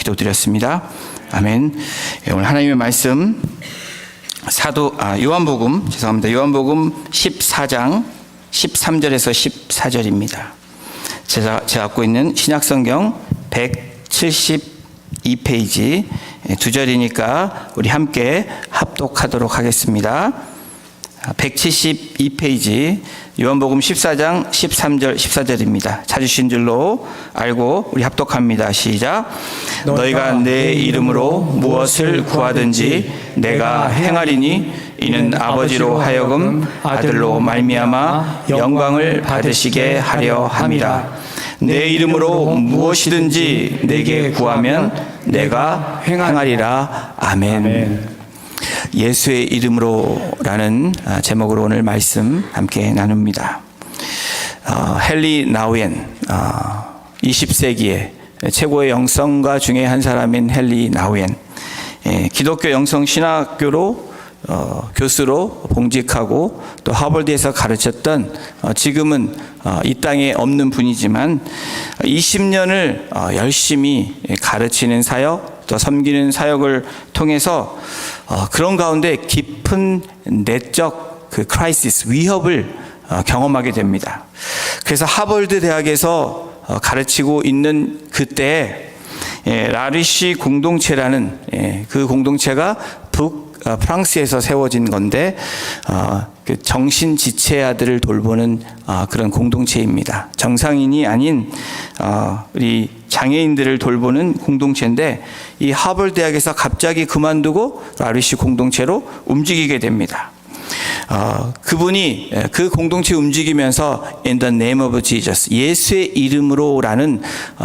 기도드렸습니다. 아멘. 오늘 하나님의 말씀 요한복음 14장 13절에서 14절입니다. 제가 갖고 있는 신약성경 172페이지 2절이니까 우리 함께 합독하도록 하겠습니다. 172페이지 요한복음 14장 13절 14절입니다. 찾으신 줄로 알고 우리 합독합니다. 시작. 너희가 내 이름으로 무엇을 구하든지 내가 행하리니 이는 아버지로 하여금 아들로 말미암아 영광을 받으시게 하려 함이라. 내 이름으로 무엇이든지 내게 구하면 내가 행하리라. 아멘. 예수의 이름으로라는 제목으로 오늘 말씀 함께 나눕니다. 헨리 나우엔, 20세기의 최고의 영성가 중에 한 사람인 헨리 나우엔, 기독교 영성신학교로 교수로 봉직하고 또 하버드에서 가르쳤던 지금은 이 땅에 없는 분이지만 20년을 열심히 가르치는 사역 또 섬기는 사역을 통해서 그런 가운데 깊은 내적 크라이시스 위협을 경험하게 됩니다. 그래서 하버드 대학에서 가르치고 있는 그때 라리쉬 공동체라는 그 공동체가 프랑스에서 세워진 건데 그 정신지체아들을 돌보는 그런 공동체입니다. 정상인이 아닌 우리 장애인들을 돌보는 공동체인데 이 하버드 대학에서 갑자기 그만두고 라리쉬 공동체로 움직이게 됩니다. 그분이 그 공동체 움직이면서 In the name of Jesus, 예수의 이름으로라는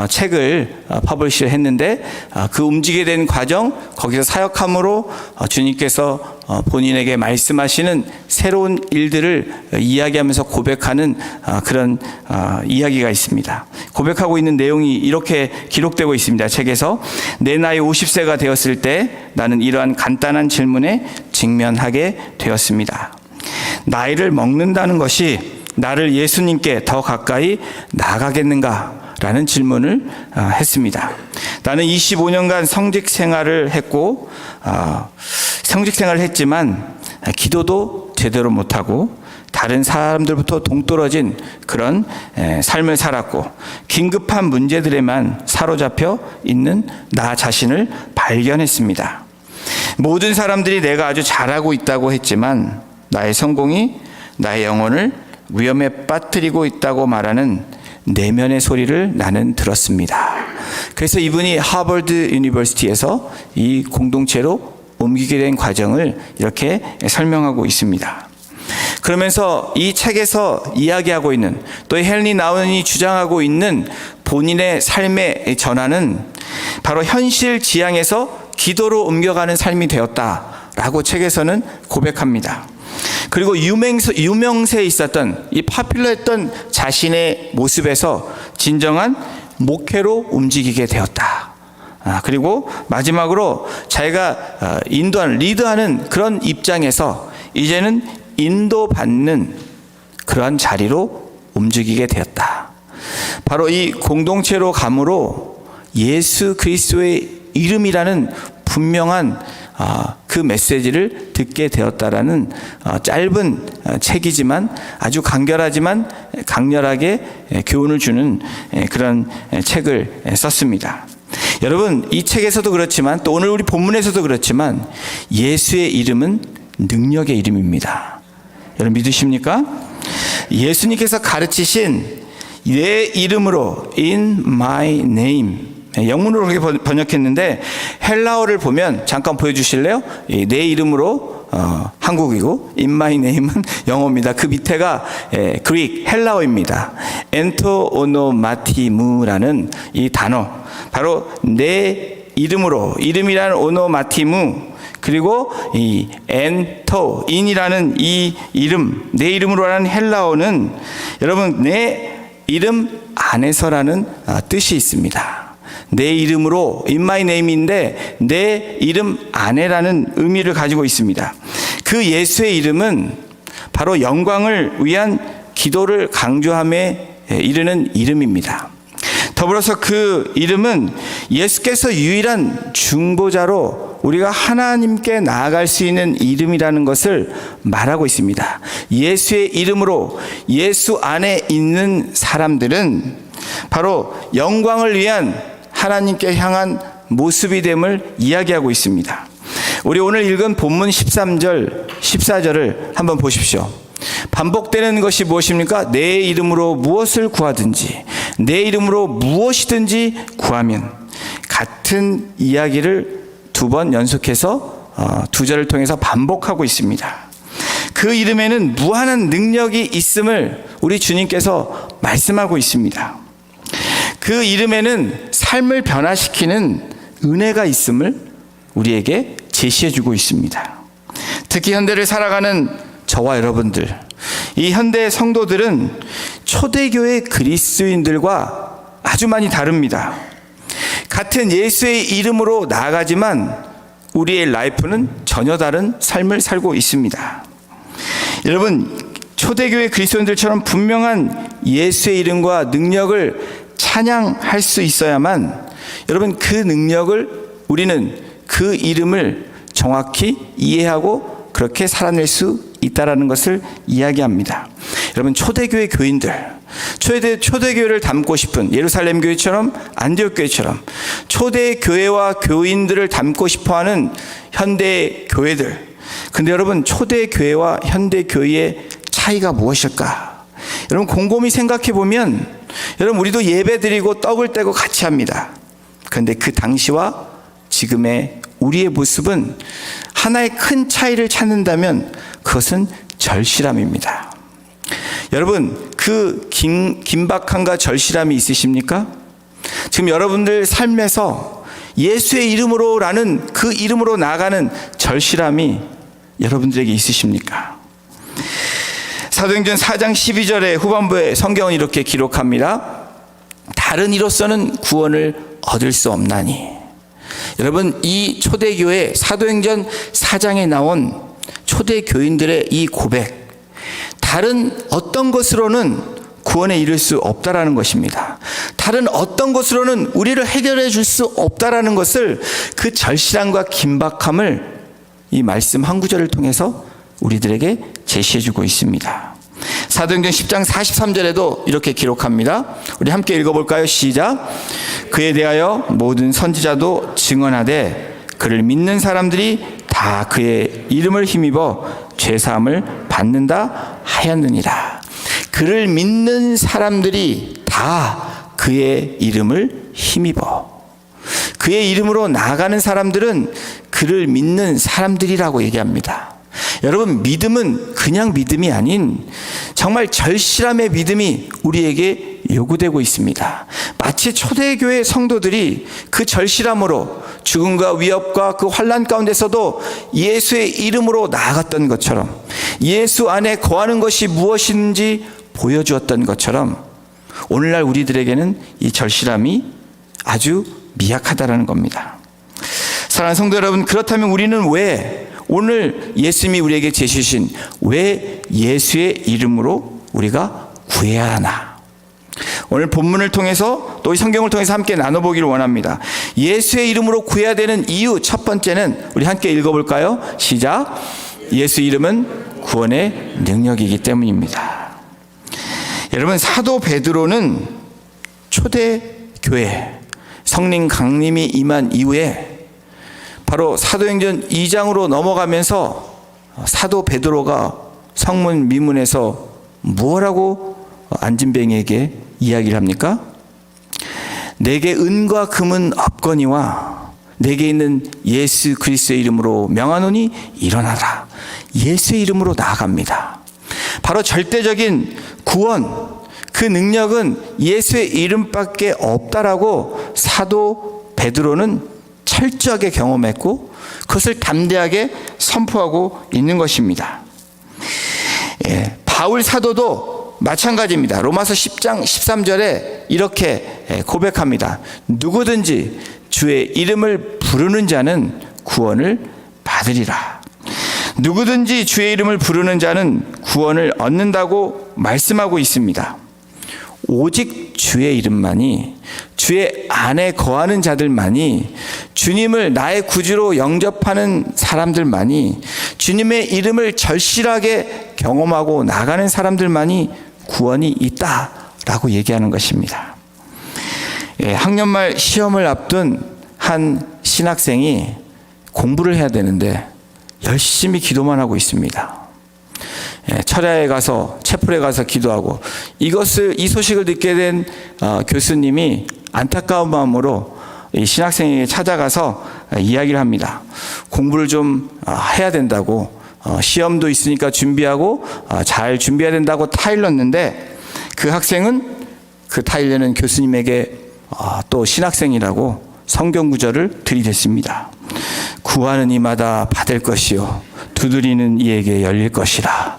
책을 퍼블리시를 했는데 그 움직이게 된 과정, 거기서 사역함으로 주님께서 본인에게 말씀하시는 새로운 일들을 이야기하면서 고백하는 그런 이야기가 있습니다. 고백하고 있는 내용이 이렇게 기록되고 있습니다. 책에서 내 나이 50세가 되었을 때 나는 이러한 간단한 질문에 직면하게 되었습니다. 나이를 먹는다는 것이 나를 예수님께 더 가까이 나가겠는가? 라는 질문을 했습니다. 나는 25년간 성직 생활을 했고 성직 생활을 했지만 기도도 제대로 못하고 다른 사람들부터 동떨어진 그런 삶을 살았고 긴급한 문제들에만 사로잡혀 있는 나 자신을 발견했습니다. 모든 사람들이 내가 아주 잘하고 있다고 했지만 나의 성공이 나의 영혼을 위험에 빠뜨리고 있다고 말하는 내면의 소리를 나는 들었습니다. 그래서 이분이 하버드 유니버시티에서 이 공동체로 옮기게 된 과정을 이렇게 설명하고 있습니다. 그러면서 이 책에서 이야기하고 있는 또 헨리 나우엔이 주장하고 있는 본인의 삶의 전환은 바로 현실 지향에서 기도로 옮겨가는 삶이 되었다라고 책에서는 고백합니다. 그리고 유명세에 있었던 이 파퓰러했던 자신의 모습에서 진정한 목회로 움직이게 되었다. 그리고 마지막으로 자기가 리드하는 그런 입장에서 이제는 인도받는 그러한 자리로 움직이게 되었다. 바로 이 공동체로 감으로 예수 그리스도의 이름이라는 분명한 그 메시지를 듣게 되었다라는 짧은 책이지만 아주 간결하지만 강렬하게 교훈을 주는 그런 책을 썼습니다. 여러분, 이 책에서도 그렇지만 또 오늘 우리 본문에서도 그렇지만 예수의 이름은 능력의 이름입니다. 여러분 믿으십니까? 예수님께서 가르치신 내 이름으로 In my name, 영문으로 그렇게 번역했는데 헬라어를 보면 잠깐 보여주실래요? 내 이름으로 한국이고 In my name은 영어입니다. 그 밑에가 그릭 헬라어입니다. 엔토오노마티무라는 이 단어, 바로 내 이름으로, 이름이라는 오노마티무, 그리고 이 엔토, 인이라는 이 이름, 내 이름으로라는 헬라어는 여러분 내 이름 안에서라는 뜻이 있습니다. 내 이름으로 in my name인데 내 이름 안에라는 의미를 가지고 있습니다. 그 예수의 이름은 바로 영광을 위한 기도를 강조함에 이르는 이름입니다. 더불어서 그 이름은 예수께서 유일한 중보자로 우리가 하나님께 나아갈 수 있는 이름이라는 것을 말하고 있습니다. 예수의 이름으로 예수 안에 있는 사람들은 바로 영광을 위한 하나님께 향한 모습이 됨을 이야기하고 있습니다. 우리 오늘 읽은 본문 13절, 14절을 한번 보십시오. 반복되는 것이 무엇입니까? 내 이름으로 무엇을 구하든지, 내 이름으로 무엇이든지 구하면, 같은 이야기를 두 번 연속해서 두 절을 통해서 반복하고 있습니다. 그 이름에는 무한한 능력이 있음을 우리 주님께서 말씀하고 있습니다. 그 이름에는 삶을 변화시키는 은혜가 있음을 우리에게 제시해주고 있습니다. 특히 현대를 살아가는 저와 여러분들, 이 현대 성도들은 초대교회 그리스도인들과 아주 많이 다릅니다. 같은 예수의 이름으로 나아가지만 우리의 라이프는 전혀 다른 삶을 살고 있습니다. 여러분, 초대교회 그리스도인들처럼 분명한 예수의 이름과 능력을 찬양할 수 있어야만, 여러분, 그 능력을, 우리는 그 이름을 정확히 이해하고 그렇게 살아낼 수 있다라는 것을 이야기합니다. 여러분, 초대교회 교인들, 초대교회를 담고 싶은 예루살렘 교회처럼, 안디옥 교회처럼 초대교회와 교인들을 담고 싶어하는 현대 교회들, 근데 여러분, 초대교회와 현대교회의 차이가 무엇일까? 여러분, 곰곰이 생각해 보면, 여러분, 우리도 예배 드리고 떡을 떼고 같이 합니다. 그런데 그 당시와 지금의 우리의 모습은 하나의 큰 차이를 찾는다면 그것은 절실함입니다. 여러분, 그 긴박함과 절실함이 있으십니까? 지금 여러분들 삶에서 예수의 이름으로라는 그 이름으로 나아가는 절실함이 여러분들에게 있으십니까? 사도행전 4장 12절의 후반부에 성경은 이렇게 기록합니다. 다른 이로서는 구원을 얻을 수 없나니. 여러분, 이 초대교회 사도행전 4장에 나온 초대교인들의 이 고백, 다른 어떤 것으로는 구원에 이를 수 없다라는 것입니다. 다른 어떤 것으로는 우리를 해결해 줄 수 없다라는 것을, 그 절실함과 긴박함을 이 말씀 한 구절을 통해서 우리들에게 제시해 주고 있습니다. 사도행전 10장 43절에도 이렇게 기록합니다. 우리 함께 읽어볼까요? 시작. 그에 대하여 모든 선지자도 증언하되 그를 믿는 사람들이 다 그의 이름을 힘입어 죄사함을 받는다 하였느니라. 그를 믿는 사람들이 다 그의 이름을 힘입어. 그의 이름으로 나아가는 사람들은 그를 믿는 사람들이라고 얘기합니다. 여러분, 믿음은 그냥 믿음이 아닌 정말 절실함의 믿음이 우리에게 요구되고 있습니다. 마치 초대교회 성도들이 그 절실함으로 죽음과 위협과 그 환난 가운데서도 예수의 이름으로 나아갔던 것처럼, 예수 안에 거하는 것이 무엇인지 보여주었던 것처럼, 오늘날 우리들에게는 이 절실함이 아주 미약하다라는 겁니다. 사랑하는 성도 여러분, 그렇다면 우리는 왜 오늘 예수님이 우리에게 제시하신 왜 예수의 이름으로 우리가 구해야 하나? 오늘 본문을 통해서 또 이 성경을 통해서 함께 나눠보기를 원합니다. 예수의 이름으로 구해야 되는 이유, 첫 번째는 우리 함께 읽어볼까요? 시작. 예수 이름은 구원의 능력이기 때문입니다. 여러분, 사도 베드로는 초대교회 성령 강림이 임한 이후에 바로 사도행전 2장으로 넘어가면서 사도 베드로가 성문 미문에서 무엇라고 안진뱅이에게 이야기를 합니까? 내게 은과 금은 없거니와 내게 있는 예수 그리스도의 이름으로 명하노니 일어나라. 예수의 이름으로 나아갑니다. 바로 절대적인 구원, 그 능력은 예수의 이름밖에 없다라고 사도 베드로는 철저하게 경험했고 그것을 담대하게 선포하고 있는 것입니다. 바울 사도도 마찬가지입니다. 로마서 10장 13절에 이렇게 고백합니다. 누구든지 주의 이름을 부르는 자는 구원을 받으리라. 누구든지 주의 이름을 부르는 자는 구원을 얻는다고 말씀하고 있습니다. 오직 주의 이름만이 주의 안에 거하는 자들만이, 주님을 나의 구주로 영접하는 사람들만이, 주님의 이름을 절실하게 경험하고 나가는 사람들만이 구원이 있다라고 얘기하는 것입니다. 학년말 시험을 앞둔 한 신학생이 공부를 해야 되는데 열심히 기도만 하고 있습니다. 철야에 가서, 채플에 가서 기도하고, 이 소식을 듣게 된 교수님이 안타까운 마음으로 이 신학생에게 찾아가서 이야기를 합니다. 공부를 좀 해야 된다고, 시험도 있으니까 준비하고 잘 준비해야 된다고 타일렀는데, 그 학생은 그 타일르는 교수님에게 또 신학생이라고 성경 구절을 들이댔습니다. 구하는 이마다 받을 것이요 두드리는 이에게 열릴 것이라.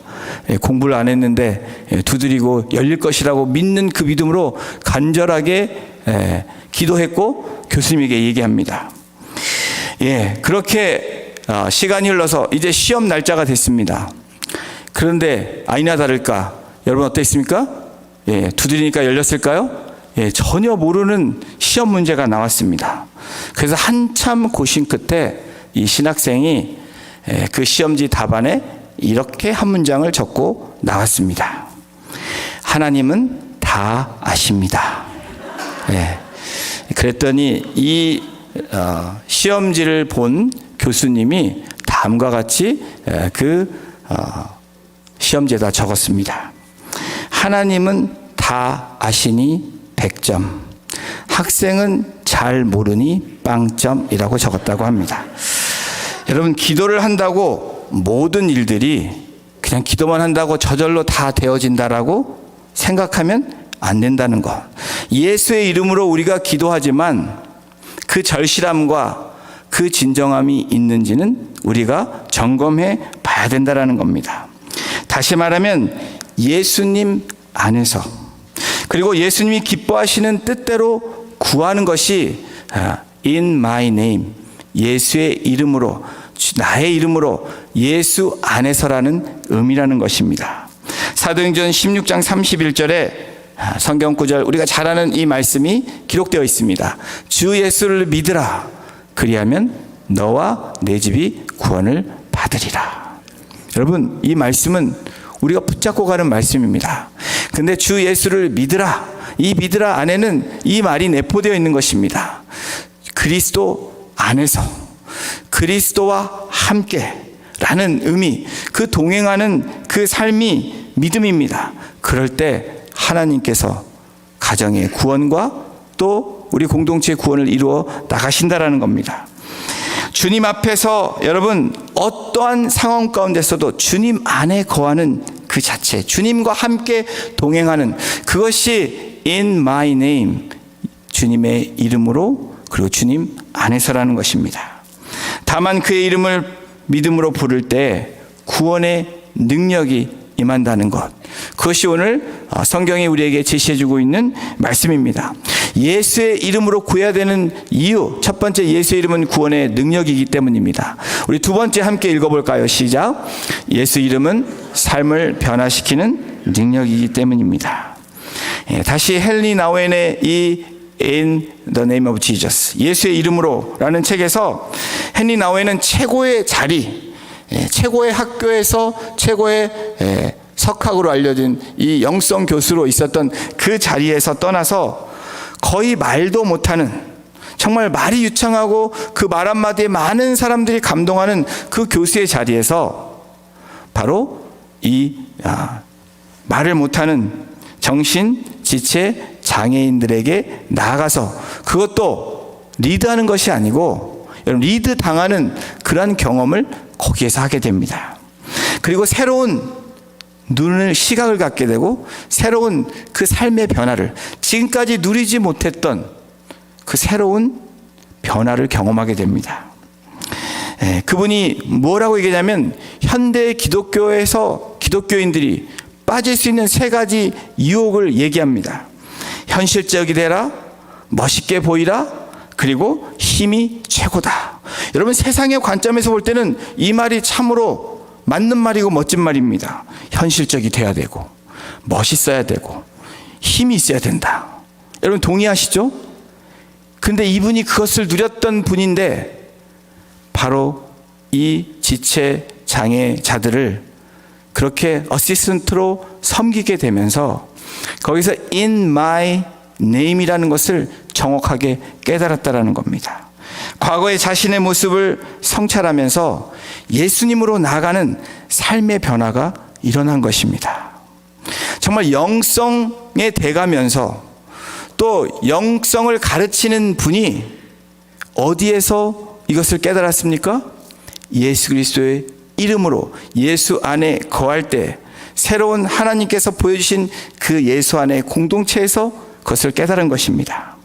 공부를 안 했는데 두드리고 열릴 것이라고 믿는 그 믿음으로 간절하게 기도했고 교수님에게 얘기합니다. 그렇게 시간이 흘러서 이제 시험 날짜가 됐습니다. 그런데 아니나 다를까, 여러분 어땠습니까? 두드리니까 열렸을까요? 전혀 모르는 시험 문제가 나왔습니다. 그래서 한참 고심 끝에 이 신학생이 그 시험지 답안에 이렇게 한 문장을 적고 나왔습니다. 하나님은 다 아십니다. 그랬더니 이 시험지를 본 교수님이 다음과 같이 그 시험지에다 적었습니다. 하나님은 다 아시니 100점, 학생은 잘 모르니 빵점이라고 적었다고 합니다. 여러분, 기도를 한다고 모든 일들이 그냥 기도만 한다고 저절로 다 되어진다라고 생각하면 안 된다는 것. 예수의 이름으로 우리가 기도하지만 그 절실함과 그 진정함이 있는지는 우리가 점검해 봐야 된다는 겁니다. 다시 말하면 예수님 안에서, 그리고 예수님이 기뻐하시는 뜻대로 구하는 것이 in my name, 예수의 이름으로, 나의 이름으로, 예수 안에서라는 의미라는 것입니다. 사도행전 16장 31절에 성경 구절, 우리가 잘 아는 이 말씀이 기록되어 있습니다. 주 예수를 믿으라, 그리하면 너와 내 집이 구원을 받으리라. 여러분, 이 말씀은 우리가 붙잡고 가는 말씀입니다. 근데 주 예수를 믿으라, 이 믿으라 안에는 이 말이 내포되어 있는 것입니다. 그리스도 안에서, 그리스도와 함께 라는 의미, 그 동행하는 그 삶이 믿음입니다. 그럴 때 하나님께서 가정의 구원과 또 우리 공동체의 구원을 이루어 나가신다라는 겁니다. 주님 앞에서 여러분 어떠한 상황 가운데서도 주님 안에 거하는 그 자체, 주님과 함께 동행하는 그것이 in my name, 주님의 이름으로, 그리고 주님 안에서라는 것입니다. 다만 그의 이름을 믿음으로 부를 때 구원의 능력이 임한다는 것, 그것이 오늘 성경이 우리에게 제시해주고 있는 말씀입니다. 예수의 이름으로 구해야 되는 이유, 첫 번째, 예수의 이름은 구원의 능력이기 때문입니다. 우리 두 번째 함께 읽어볼까요? 시작. 예수 이름은 삶을 변화시키는 능력이기 때문입니다. 다시 헨리 나우엔의 이 In the name of Jesus, 예수의 이름으로 라는 책에서 헨리 나우엔은 최고의 자리, 최고의 학교에서 최고의 석학으로 알려진 이 영성 교수로 있었던 그 자리에서 떠나서 거의 말도 못하는, 정말 말이 유창하고 그 말 한마디에 많은 사람들이 감동하는 그 교수의 자리에서 바로 이 말을 못하는 정신 지체 장애인들에게 나아가서, 그것도 리드하는 것이 아니고 리드 당하는 그러한 경험을 거기에서 하게 됩니다. 그리고 새로운 시각을 갖게 되고 새로운 그 삶의 변화를, 지금까지 누리지 못했던 그 새로운 변화를 경험하게 됩니다. 그분이 뭐라고 얘기하냐면, 현대 기독교에서 기독교인들이 빠질 수 있는 세 가지 유혹을 얘기합니다. 현실적이 되라, 멋있게 보이라, 그리고 힘이 최고다. 여러분, 세상의 관점에서 볼 때는 이 말이 참으로 맞는 말이고 멋진 말입니다. 현실적이 돼야 되고 멋있어야 되고 힘이 있어야 된다. 여러분 동의하시죠? 근데 이분이 그것을 누렸던 분인데 바로 이 지체 장애자들을 그렇게 어시스턴트로 섬기게 되면서 거기서 in my name이라는 것을 정확하게 깨달았다라는 겁니다. 과거의 자신의 모습을 성찰하면서 예수님으로 나아가는 삶의 변화가 일어난 것입니다. 정말 영성에 돼가면서 또 영성을 가르치는 분이 어디에서 이것을 깨달았습니까? 예수 그리스도의 이름으로 예수 안에 거할 때 새로운 하나님께서 보여주신 그 예수 안의 공동체에서 그것을 깨달은 것입니다.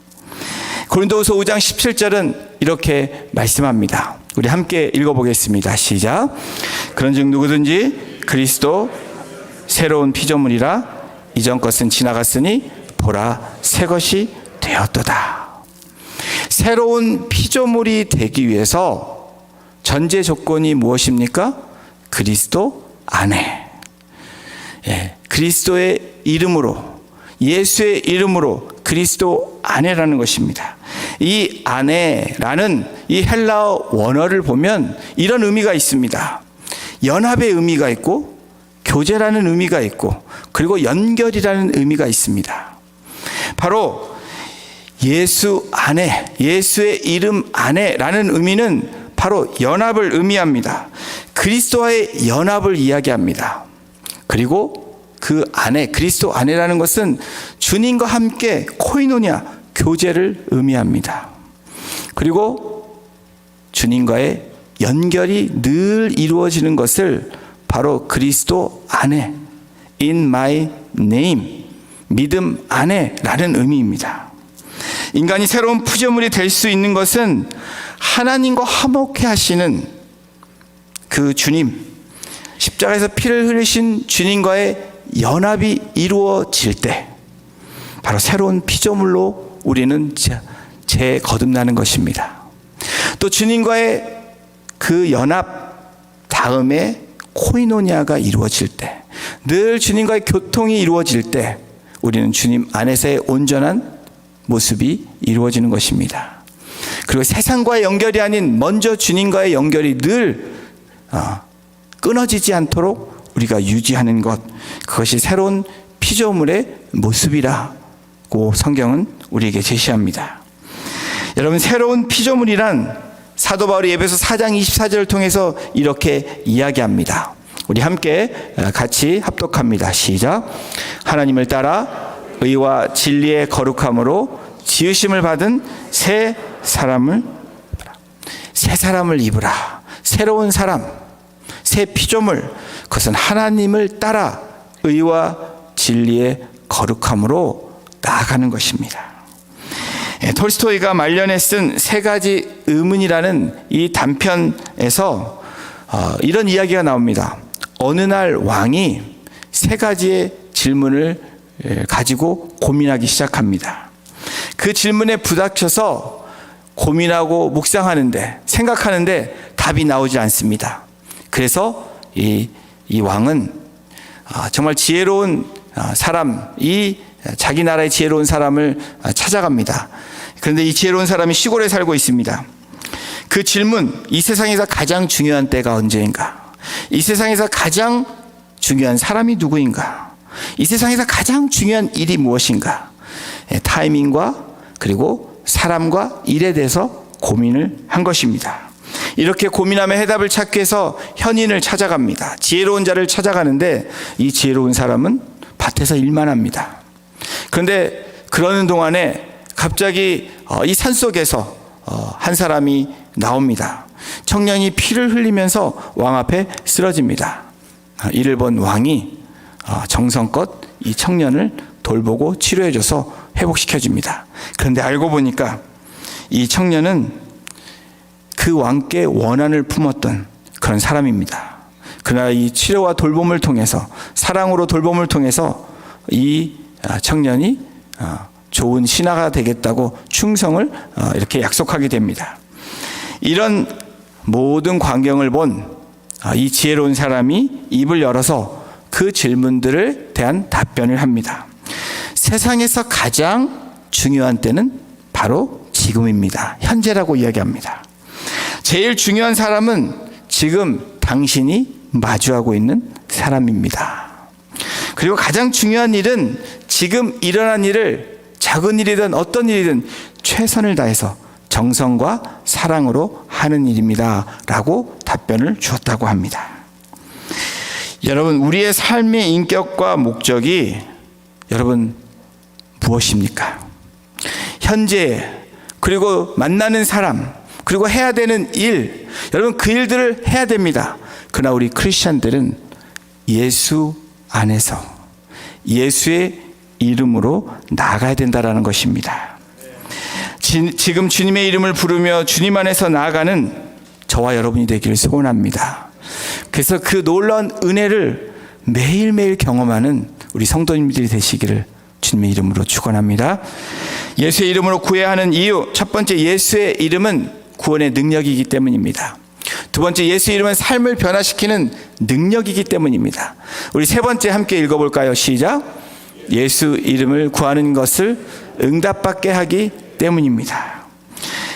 고린도후서 5장 17절은 이렇게 말씀합니다. 우리 함께 읽어보겠습니다. 시작. 그런즉 누구든지 그리스도 새로운 피조물이라 이전 것은 지나갔으니 보라 새 것이 되었도다. 새로운 피조물이 되기 위해서 전제 조건이 무엇입니까? 그리스도 안에, 그리스도의 이름으로, 예수의 이름으로 그리스도 안에라는 것입니다. 이 안에라는 이 헬라어 원어를 보면 이런 의미가 있습니다. 연합의 의미가 있고 교제라는 의미가 있고 그리고 연결이라는 의미가 있습니다. 바로 예수 안에, 예수의 이름 안에라는 의미는 바로 연합을 의미합니다. 그리스도와의 연합을 이야기합니다. 그리고 그 안에, 그리스도 안에라는 것은 주님과 함께 코이노냐, 교제를 의미합니다. 그리고 주님과의 연결이 늘 이루어지는 것을 바로 그리스도 안에, in my name, 믿음 안에 라는 의미입니다. 인간이 새로운 피조물이 될 수 있는 것은 하나님과 화목해 하시는 그 주님, 십자가에서 피를 흘리신 주님과의 연합이 이루어질 때 바로 새로운 피조물로 우리는 재거듭나는 것입니다. 또 주님과의 그 연합 다음에 코이노니아가 이루어질 때, 늘 주님과의 교통이 이루어질 때 우리는 주님 안에서의 온전한 모습이 이루어지는 것입니다. 그리고 세상과의 연결이 아닌 먼저 주님과의 연결이 늘 끊어지지 않도록 우리가 유지하는 것, 그것이 새로운 피조물의 모습이라고 성경은 우리에게 제시합니다. 여러분, 새로운 피조물이란 사도 바울이 에베소 4장 24절을 통해서 이렇게 이야기합니다. 우리 함께 같이 합독합니다. 시작. 하나님을 따라 의와 진리의 거룩함으로 지으심을 받은 새 사람을 입으라. 새로운 사람, 새 피조물, 그것은 하나님을 따라 의와 진리의 거룩함으로 나아가는 것입니다. 톨스토이가 말년에 쓴 세 가지 의문이라는 이 단편에서 이런 이야기가 나옵니다. 어느 날 왕이 세 가지의 질문을 가지고 고민하기 시작합니다. 그 질문에 부닥쳐서 고민하고 묵상하는데, 생각하는데 답이 나오지 않습니다. 그래서 이 왕은 정말 지혜로운 사람, 이 자기 나라의 지혜로운 사람을 찾아갑니다. 그런데 이 지혜로운 사람이 시골에 살고 있습니다. 그 질문, 이 세상에서 가장 중요한 때가 언제인가? 이 세상에서 가장 중요한 사람이 누구인가? 이 세상에서 가장 중요한 일이 무엇인가? 타이밍과 그리고 사람과 일에 대해서 고민을 한 것입니다. 이렇게 고민하며 해답을 찾기 위해서 현인을 찾아갑니다. 지혜로운 자를 찾아가는데 이 지혜로운 사람은 밭에서 일만 합니다. 그런데 그러는 동안에 갑자기 이 산속에서 한 사람이 나옵니다. 청년이 피를 흘리면서 왕 앞에 쓰러집니다. 이를 본 왕이 정성껏 이 청년을 돌보고 치료해줘서 회복시켜줍니다. 그런데 알고 보니까 이 청년은 그 왕께 원한을 품었던 그런 사람입니다. 그러나 이 치료와 돌봄을 통해서, 사랑으로 돌봄을 통해서 이 청년이 좋은 신하가 되겠다고 충성을 이렇게 약속하게 됩니다. 이런 모든 광경을 본 이 지혜로운 사람이 입을 열어서 그 질문들에 대한 답변을 합니다. 세상에서 가장 중요한 때는 바로 지금입니다. 현재라고 이야기합니다. 제일 중요한 사람은 지금 당신이 마주하고 있는 사람입니다. 그리고 가장 중요한 일은 지금 일어난 일을 작은 일이든 어떤 일이든 최선을 다해서 정성과 사랑으로 하는 일입니다. 라고 답변을 주었다고 합니다. 여러분, 우리의 삶의 인격과 목적이 여러분 무엇입니까? 현재, 그리고 만나는 사람, 그리고 해야 되는 일, 여러분 그 일들을 해야 됩니다. 그러나 우리 크리스천들은 예수 안에서 예수의 이름으로 나아가야 된다는 것입니다. 지금 주님의 이름을 부르며 주님 안에서 나아가는 저와 여러분이 되기를 소원합니다. 그래서 그 놀라운 은혜를 매일매일 경험하는 우리 성도님들이 되시기를 주님의 이름으로 축원합니다. 예수의 이름으로 구해야 하는 이유, 첫 번째, 예수의 이름은 구원의 능력이기 때문입니다. 두 번째, 예수의 이름은 삶을 변화시키는 능력이기 때문입니다. 우리 세 번째 함께 읽어볼까요? 시작. 예수 이름을 구하는 것을 응답받게 하기 때문입니다.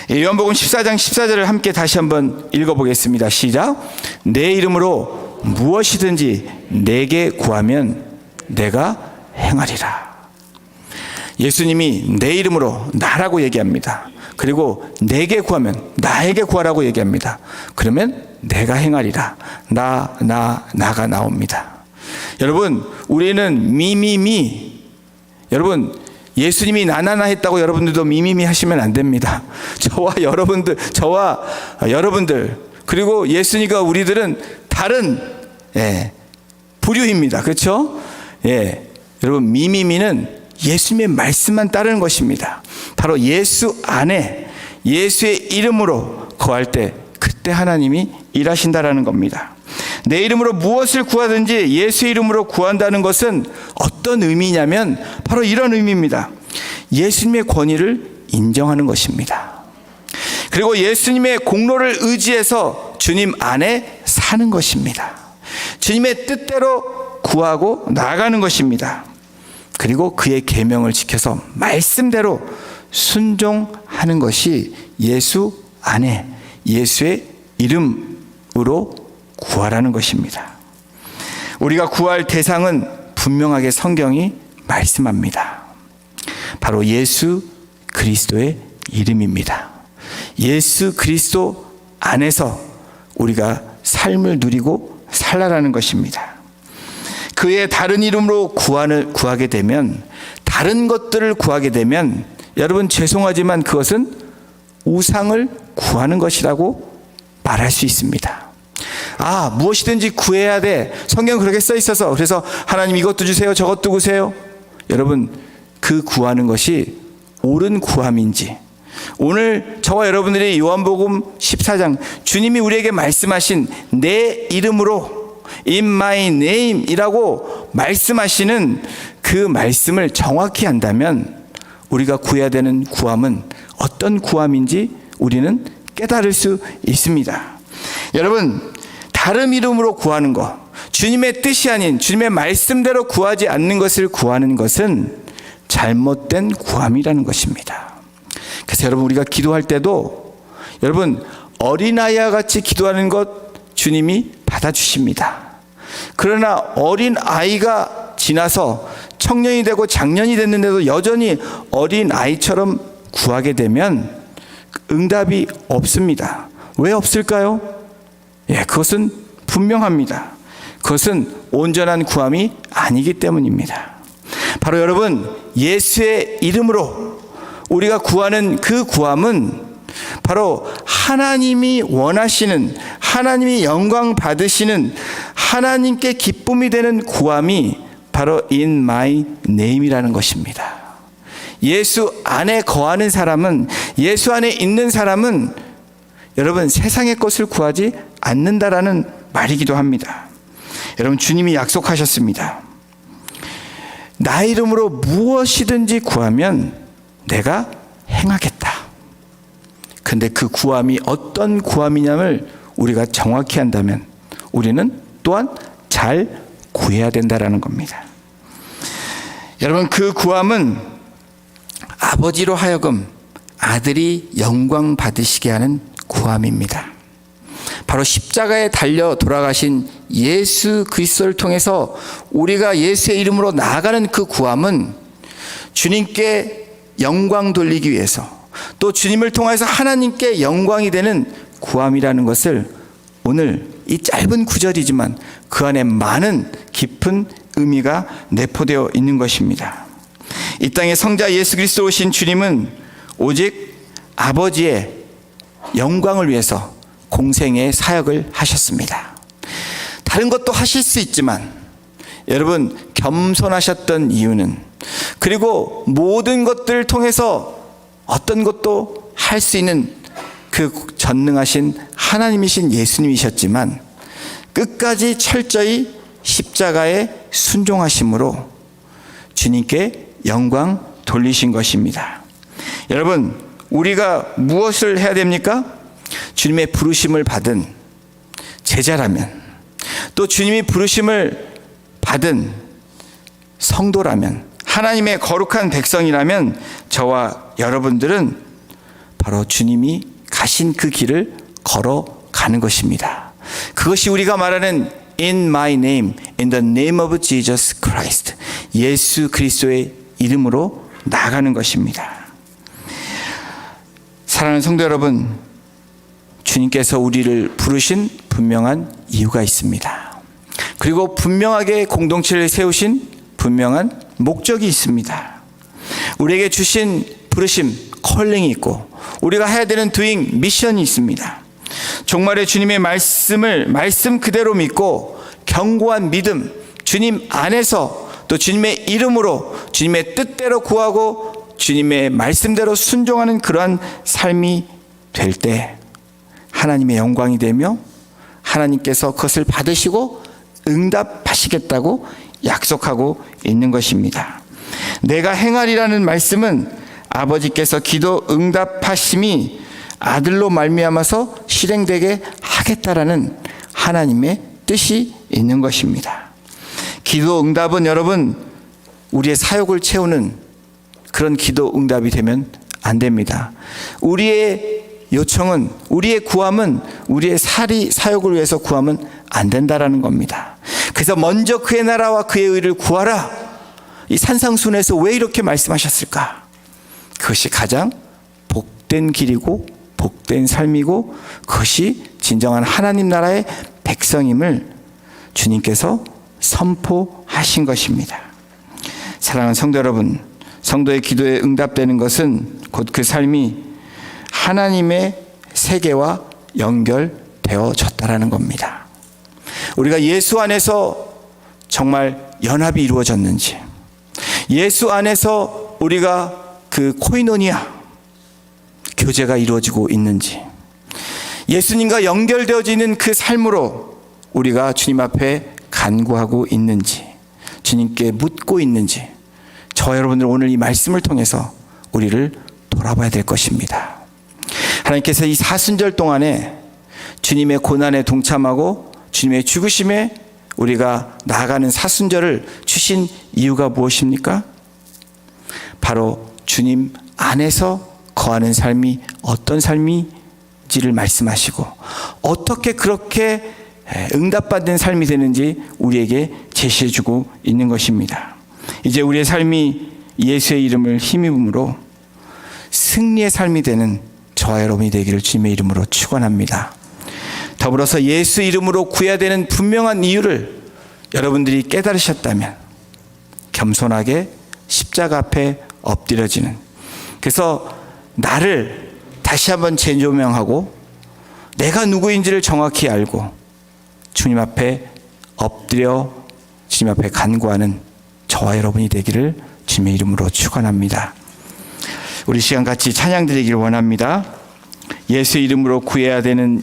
요한복음 14장 14절을 함께 다시 한번 읽어보겠습니다. 시작. 내 이름으로 무엇이든지 내게 구하면 내가 행하리라. 예수님이 내 이름으로 나라고 얘기합니다. 그리고 내게 구하면 나에게 구하라고 얘기합니다. 그러면 내가 행하리라. 나가 나옵니다. 여러분, 우리는 미미미, 여러분 예수님이 나나나 했다고 여러분들도 미미미 하시면 안 됩니다. 저와 여러분들 그리고 예수님과 우리들은 다른 부류입니다. 그렇죠? 여러분, 미미미는 예수님의 말씀만 따르는 것입니다. 바로 예수 안에 예수의 이름으로 거할 때 그때 하나님이 일하신다라는 겁니다. 내 이름으로 무엇을 구하든지 예수의 이름으로 구한다는 것은 어떤 의미냐면 바로 이런 의미입니다. 예수님의 권위를 인정하는 것입니다. 그리고 예수님의 공로를 의지해서 주님 안에 사는 것입니다. 주님의 뜻대로 구하고 나아가는 것입니다. 그리고 그의 계명을 지켜서 말씀대로 순종하는 것이 예수 안에 예수의 이름으로 구하라는 것입니다. 우리가 구할 대상은 분명하게 성경이 말씀합니다. 바로 예수 그리스도의 이름입니다. 예수 그리스도 안에서 우리가 삶을 누리고 살아라는 것입니다. 그의 다른 이름으로 구하게 되면, 다른 것들을 구하게 되면 여러분 죄송하지만 그것은 우상을 구하는 것이라고 말할 수 있습니다. 무엇이든지 구해야 돼. 성경 그렇게 써 있어서 그래서 하나님 이것도 주세요, 저것도 주세요. 여러분, 그 구하는 것이 옳은 구함인지, 오늘 저와 여러분들이 요한복음 14장 주님이 우리에게 말씀하신 내 이름으로 In my name 이라고 말씀하시는 그 말씀을 정확히 한다면 우리가 구해야 되는 구함은 어떤 구함인지 우리는 깨달을 수 있습니다. 여러분, 다른 이름으로 구하는 것, 주님의 뜻이 아닌 주님의 말씀대로 구하지 않는 것을 구하는 것은 잘못된 구함이라는 것입니다. 그래서 여러분, 우리가 기도할 때도 여러분 어린아이와 같이 기도하는 것 주님이 받아주십니다. 그러나 어린아이가 지나서 청년이 되고 장년이 됐는데도 여전히 어린아이처럼 구하게 되면 응답이 없습니다. 왜 없을까요? 그것은 분명합니다. 그것은 온전한 구함이 아니기 때문입니다. 바로 여러분, 예수의 이름으로 우리가 구하는 그 구함은 바로 하나님이 원하시는, 하나님이 영광 받으시는, 하나님께 기쁨이 되는 구함이 바로 in my name이라는 것입니다. 예수 안에 거하는 사람은, 예수 안에 있는 사람은 여러분 세상의 것을 구하지 않는다라는 말이기도 합니다. 여러분, 주님이 약속하셨습니다. 나의 이름으로 무엇이든지 구하면 내가 행하겠다. 근데 그 구함이 어떤 구함이냐를 우리가 정확히 한다면 우리는 또한 잘 구해야 된다라는 겁니다. 여러분, 그 구함은 아버지로 하여금 아들이 영광 받으시게 하는 구함입니다. 바로 십자가에 달려 돌아가신 예수 그리스도를 통해서 우리가 예수의 이름으로 나아가는 그 구함은 주님께 영광 돌리기 위해서, 또 주님을 통해서 하나님께 영광이 되는 구함이라는 것을 오늘 이 짧은 구절이지만 그 안에 많은 깊은 의미가 내포되어 있는 것입니다. 이 땅에 성자 예수 그리스도 오신 주님은 오직 아버지의 영광을 위해서 공생의 사역을 하셨습니다. 다른 것도 하실 수 있지만 여러분, 겸손하셨던 이유는, 그리고 모든 것들을 통해서 어떤 것도 할 수 있는 그 전능하신 하나님이신 예수님이셨지만 끝까지 철저히 십자가에 순종하심으로 주님께 영광 돌리신 것입니다. 여러분, 우리가 무엇을 해야 됩니까? 주님의 부르심을 받은 제자라면, 또 주님이 부르심을 받은 성도라면, 하나님의 거룩한 백성이라면 저와 여러분들은 바로 주님이 가신 그 길을 걸어가는 것입니다. 그것이 우리가 말하는 In my name, in the name of Jesus Christ, 예수 그리스도의 이름으로 나아가는 것입니다. 사랑하는 성도 여러분, 주님께서 우리를 부르신 분명한 이유가 있습니다. 그리고 분명하게 공동체를 세우신 분명한 목적이 있습니다. 우리에게 주신 부르심, 컬링이 있고 우리가 해야 되는 도잉 미션이 있습니다. 종말의 주님의 말씀 그대로 믿고 견고한 믿음, 주님 안에서 또 주님의 이름으로 주님의 뜻대로 구하고 주님의 말씀대로 순종하는 그러한 삶이 될 때 하나님의 영광이 되며 하나님께서 그것을 받으시고 응답하시겠다고 약속하고 있는 것입니다. 내가 행하리라는 말씀은 아버지께서 기도 응답하심이 아들로 말미암아서 실행되게 하겠다라는 하나님의 뜻이 있는 것입니다. 기도 응답은 여러분, 우리의 사역을 채우는 그런 기도 응답이 되면 안 됩니다. 우리의 요청은, 우리의 구함은 우리의 사역을 위해서 구하면 안 된다라는 겁니다. 그래서 먼저 그의 나라와 그의 의를 구하라. 이 산상순에서 왜 이렇게 말씀하셨을까? 그것이 가장 복된 길이고 복된 삶이고 그것이 진정한 하나님 나라의 백성임을 주님께서 선포하신 것입니다. 사랑하는 성도 여러분, 성도의 기도에 응답되는 것은 곧 그 삶이 하나님의 세계와 연결되어졌다라는 겁니다. 우리가 예수 안에서 정말 연합이 이루어졌는지, 예수 안에서 우리가 그 코이노니아 교제가 이루어지고 있는지, 예수님과 연결되어지는 그 삶으로 우리가 주님 앞에 간구하고 있는지, 주님께 묻고 있는지, 저와 여러분들 오늘 이 말씀을 통해서 우리를 돌아봐야 될 것입니다. 하나님께서 이 사순절 동안에 주님의 고난에 동참하고 주님의 죽으심에 우리가 나아가는 사순절을 주신 이유가 무엇입니까? 바로 주님 안에서 거하는 삶이 어떤 삶인지를 말씀하시고 어떻게 그렇게 응답받는 삶이 되는지 우리에게 제시해주고 있는 것입니다. 이제 우리의 삶이 예수의 이름을 힘입음으로 승리의 삶이 되는 저와 여러분이 되기를 주님의 이름으로 축원합니다. 더불어서 예수 이름으로 구해야 되는 분명한 이유를 여러분들이 깨달으셨다면 겸손하게 십자가 앞에 엎드려지는, 그래서 나를 다시 한번 재조명하고 내가 누구인지를 정확히 알고 주님 앞에 엎드려 주님 앞에 간구하는 저와 여러분이 되기를 주님의 이름으로 축원합니다. 우리 시간 같이 찬양 드리기를 원합니다. 예수 이름으로 구해야 되는